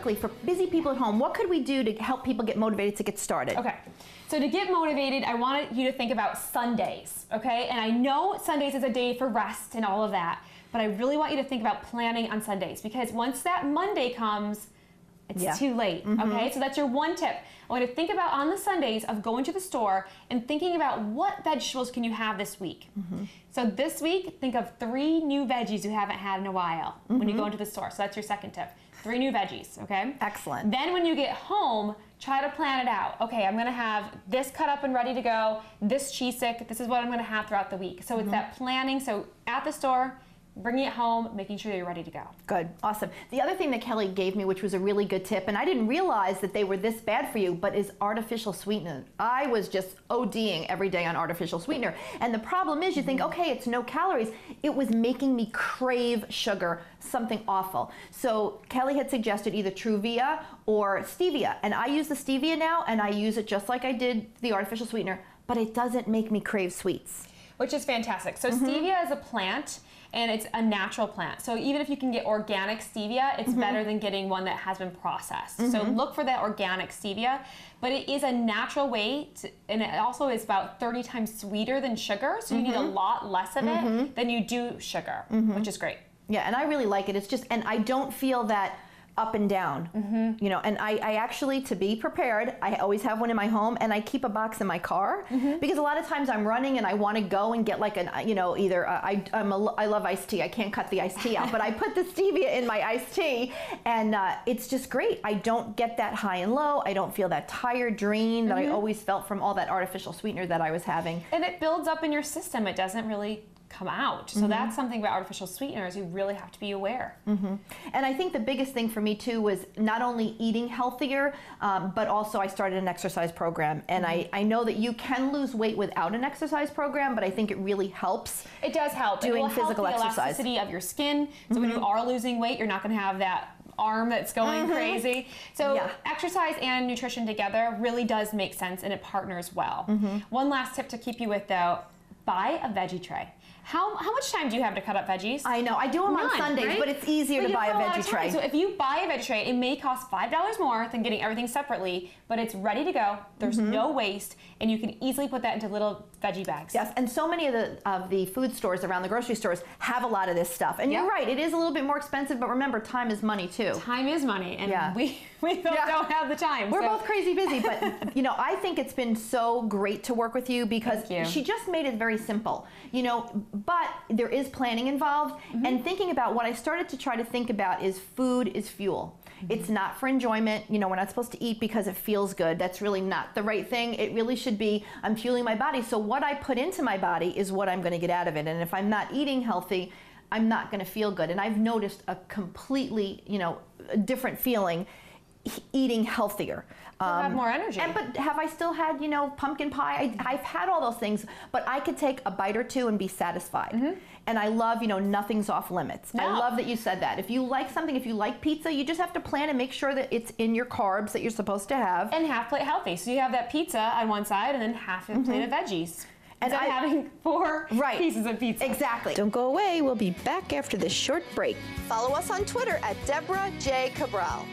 quickly, for busy people at home, what could we do to help people get motivated to get started? Okay, so to get motivated, I wanted you to think about Sundays, okay? And I know Sundays is a day for rest and all of that, but I really want you to think about planning on Sundays, because once that Monday comes, it's too late, okay? So that's your one tip. I want you to think about on the Sundays of going to the store and thinking about what vegetables can you have this week. So this week, think of 3 new veggies you haven't had in a while when you go into the store. So that's your second tip. 3 new veggies, okay? Excellent. Then when you get home, try to plan it out. Okay, I'm gonna have this cut up and ready to go, this cheese stick, this is what I'm gonna have throughout the week. So it's that planning, so at the store, bringing it home, making sure you're ready to go. Good, awesome. The other thing that Kelly gave me, which was a really good tip, and I didn't realize that they were this bad for you, but is artificial sweetener. I was just ODing every day on artificial sweetener. And the problem is, you think, okay, it's no calories. It was making me crave sugar, something awful. So Kelly had suggested either Truvia or stevia, and I use the stevia now, and I use it just like I did the artificial sweetener, but it doesn't make me crave sweets. Which is fantastic. So stevia is a plant, and it's a natural plant. So even if you can get organic stevia, it's better than getting one that has been processed. So look for that organic stevia, but it is a natural way to, and it also is about 30 times sweeter than sugar, so you need a lot less of it than you do sugar, which is great. Yeah, and I really like it. It's just, and I don't feel that up and down, you know, and I actually, to be prepared, I always have one in my home, and I keep a box in my car, because a lot of times I'm running and I want to go and get like an, you know, either, I love iced tea, I can't cut the iced tea out, but I put the stevia in my iced tea, and it's just great. I don't get that high and low, I don't feel that tired drain that I always felt from all that artificial sweetener that I was having. And it builds up in your system, it doesn't really come out. So that's something about artificial sweeteners you really have to be aware. And I think the biggest thing for me too was not only eating healthier, but also I started an exercise program. And I know that you can lose weight without an exercise program, but I think it really helps. It does help. Doing it will physical help the exercise. Elasticity of your skin. So when you are losing weight, you're not going to have that arm that's going crazy. So exercise and nutrition together really does make sense, and it partners well. One last tip to keep you with though, buy a veggie tray. How much time do you have to cut up veggies? I know, I do them on Sundays, right? but it's easier to buy a veggie tray. So if you buy a veggie tray, it may cost $5 more than getting everything separately, but it's ready to go. There's no waste, and you can easily put that into little veggie bags. Yes, and so many of the food stores around the grocery stores have a lot of this stuff. And you're right, it is a little bit more expensive, but remember, time is money too. Time is money, and we both don't have the time. We're both crazy busy, but you know, I think it's been so great to work with you, because she just made it very simple. You know, but there is planning involved, and thinking about what I started to try to think about is food is fuel. It's not for enjoyment. You know, we're not supposed to eat because it feels good. That's really not the right thing. It really should be, I'm fueling my body. So what I put into my body is what I'm going to get out of it. And if I'm not eating healthy, I'm not going to feel good. And I've noticed a completely, you know, different feeling eating healthier. You'll have more energy. But have I still had, you know, pumpkin pie? I've had all those things, but I could take a bite or two and be satisfied. And I love, you know, nothing's off limits. I love that you said that. If you like something, if you like pizza, you just have to plan and make sure that it's in your carbs that you're supposed to have. And half plate healthy. So you have that pizza on one side and then half a plate of veggies. And I'm having 4 pieces of pizza. Exactly. Don't go away. We'll be back after this short break. Follow us on Twitter at Deborah J. Cabral.